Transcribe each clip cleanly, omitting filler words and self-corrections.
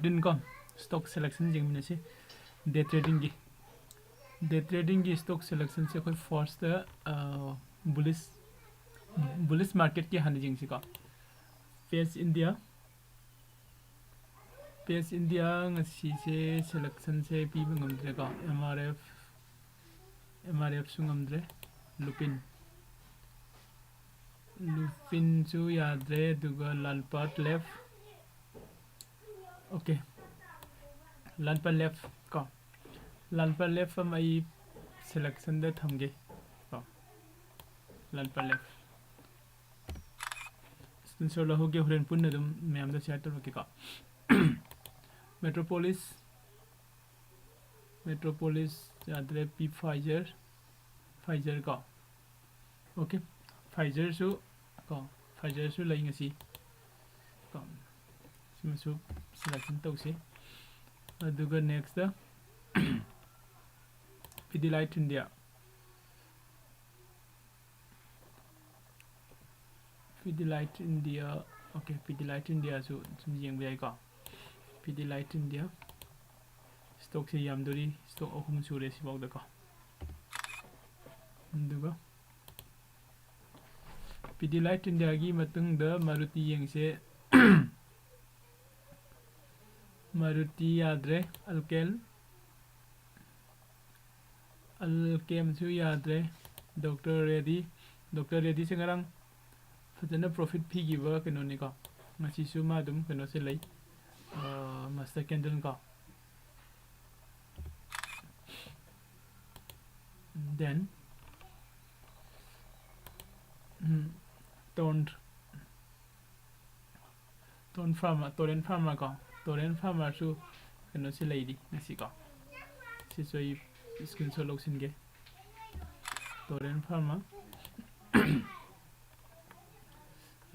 14 ko stock selection jing min se day trading gi stock selection se koi first bullish market ki han jing si ko page india ngasi se selection se pi bangam dre ko mrf sungam dre lupin su yadre duga lalpat left okay lalpat left ko lalpat left mai selection da thamge ko lalpat left screenshot la hoge horen punna dum ma'am da share to ko metropolis yadre p Pfizer ko okay Pfizer su lai ngasi ko sima su selection tawse aduga next da Pidilite India okay Pidilite India su sum jeng bai ko Pidilite India stock se yamdori stock ahum sure si bawda ko aduga Pidilite India gi matung da Maruti yengse Maruti yadre alkem su yadre Dr. Reddy se ngarang fajana profit phi gi ba keno ni ko ngasi su ma dum keno se lai master candle ko then torrent farmer su keno se lai di ngasi ko si soi screenshot loksin ge torrent farmer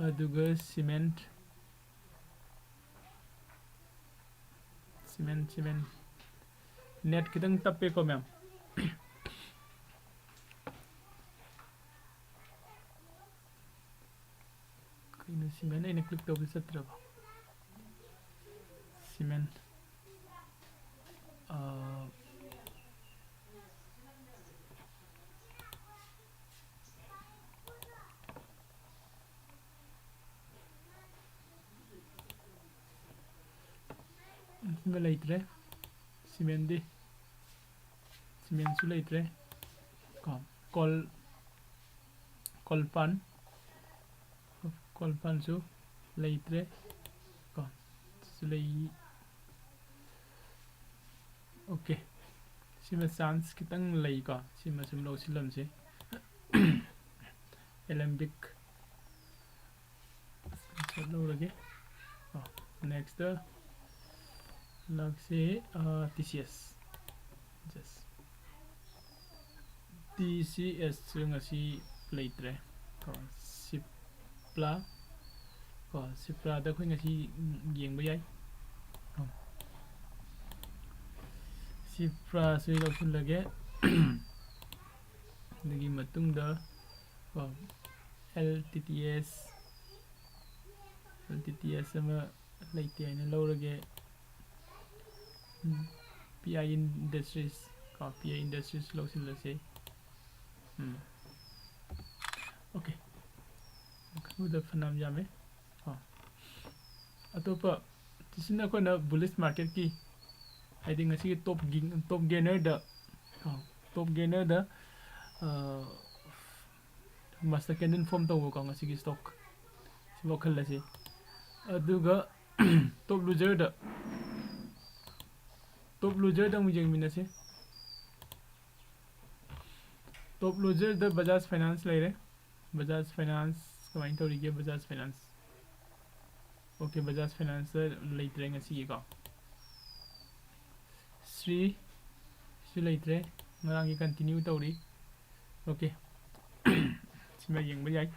aduga cement net kitang tappe ko ma'am kino cement ay click to bisatra ba cement laitre cement su laitre kolpan su laitre su lai okay sima sans kitang lai ko sima sum lo silam se alembic lo lagi next Lakse TCS ngasi laitre ko sipla da khoi ngasi yeng ba yai sipra se loksin lage dagi matung da ko LTTS ama laite ne lorage PI Industries loksin la se okay udah phanam jame atopa tisina ko na bullish market ki I think ngasi top gainer da master candle form to ko ngasi ki stock sibo khalla se aduga top loser da mujeng minase top loser da Bajaj Finance laire Bajaj Finance kamain to rige Bajaj Finance okay Bajaj Finance laitre ngasi ko Sri laitre ngarang continue tawri okay sima yeng ba yai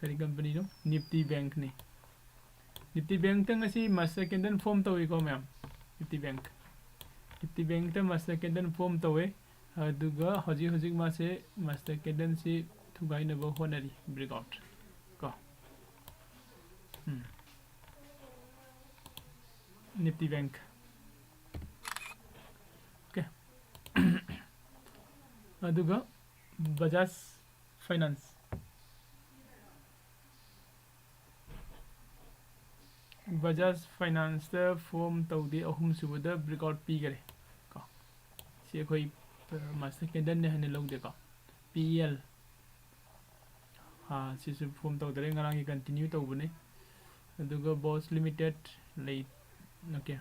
kari company no Nifty Bank tang ngasi master candle form tawi ko ma'am Nifty Bank ta master candle form tawi aduga hojik ma se master candle si thugai na ba honari breakout ko Nifty Bank. Okay. Aduga Bajaj Finance. Bajaj Finance the form tawdi ahum subada breakout pi gare ko si khoi master candle ne hane log de ko PL ha si su form tawdare ngarang gi continue tawbune aduga boss limited late okay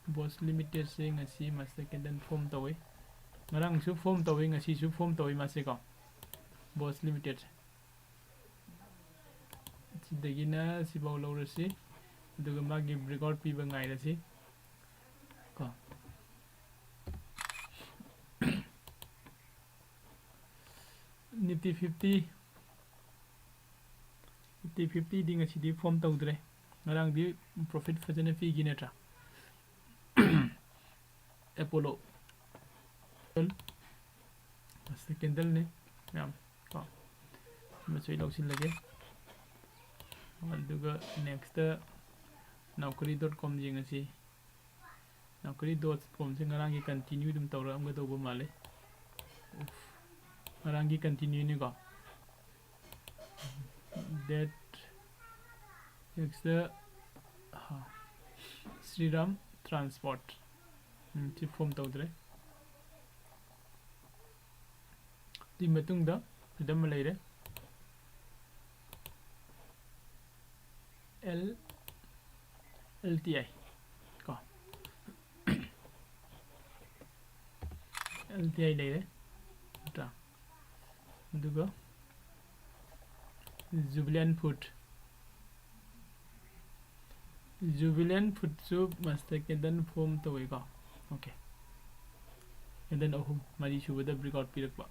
boss limited se ngasi master candle form tawi ngarang su form tawi ngasi su form tawi ma se ko boss limited sidagina si baw lawrasi aduga magi breakout piba ngairasi ko Nifty 50 ding ngasi di form tawdre ngarang di profit fajana fi ginatra Apollo master candle ne yam ko masoi lawsin lage aduga next naukri.com jingasi naukri.com se ngarangi continue dum tawra am ga tawba male ngarangi continue ni ko that next Sriram Transport ti form tawdre di matungda pidam leire LTI ko LTI leire ta duga Jubilant Food su master candle form tawi ko okay and then ahum mari subada breakout pirakba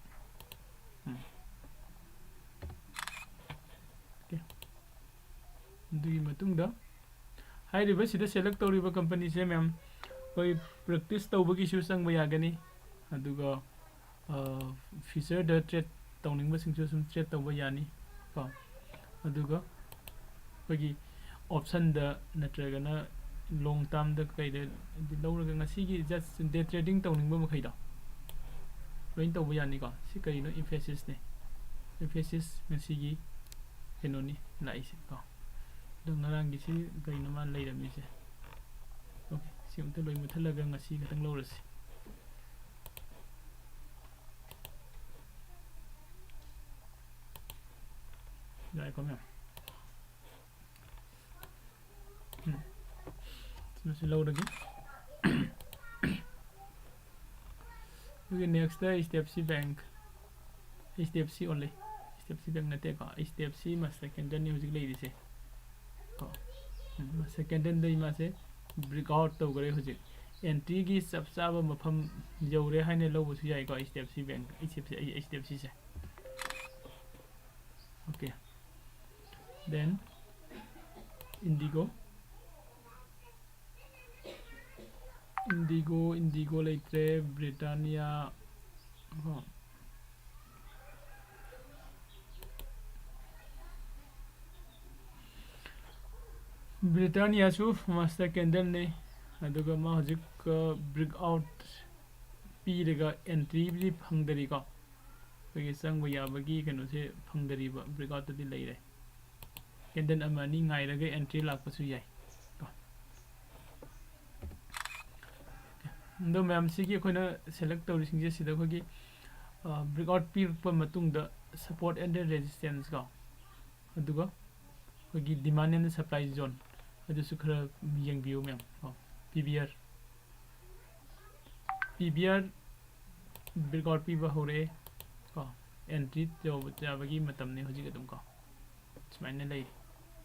okay dui matungda hai riba sida select tawriba company se ma'am koi practice tawbagi su sang bayagani aduga future da trade tawning ba singsu sum trade tawba yani ko aduga koi option da natragana long term da kai da lawraga ngasi gi just day trading tawning ba makai da loin tawba yani ko si kai no emphasis ne emphasis ngasi gi kenoni laise ko dong narang gi si kai no man leira mi se okay si umta loi muthalaga ngasi gatang lawrasi dai ko me masih low lagi okay next HDFC Bank HDFC only HDFC Bank nate ko HDFC master candle ni hujik lei dise ko master candle dei ma se breakout to gare hujik entry gi sabsaba mafam jawre haine lobu su yai ko HDFC Bank HDFC se okay then Indigo leitre Britannia Britannia su master candle ne aduga ma hojik breakout pirega entry bi phangdari ko koi sang ya bagi kanu se phangdari ba breakout di leire candle amani ngai raga entry lakpa su yai ndo ma'am si gi khoina select tawri singje sida khogi breakout pir pa matung da support and resistance ga aduga khogi demand and supply zone adu su khara yang view ma'am PBR breakout pi ba hore ko entry jo bagi matam ne hoji ga dum ko smaine lai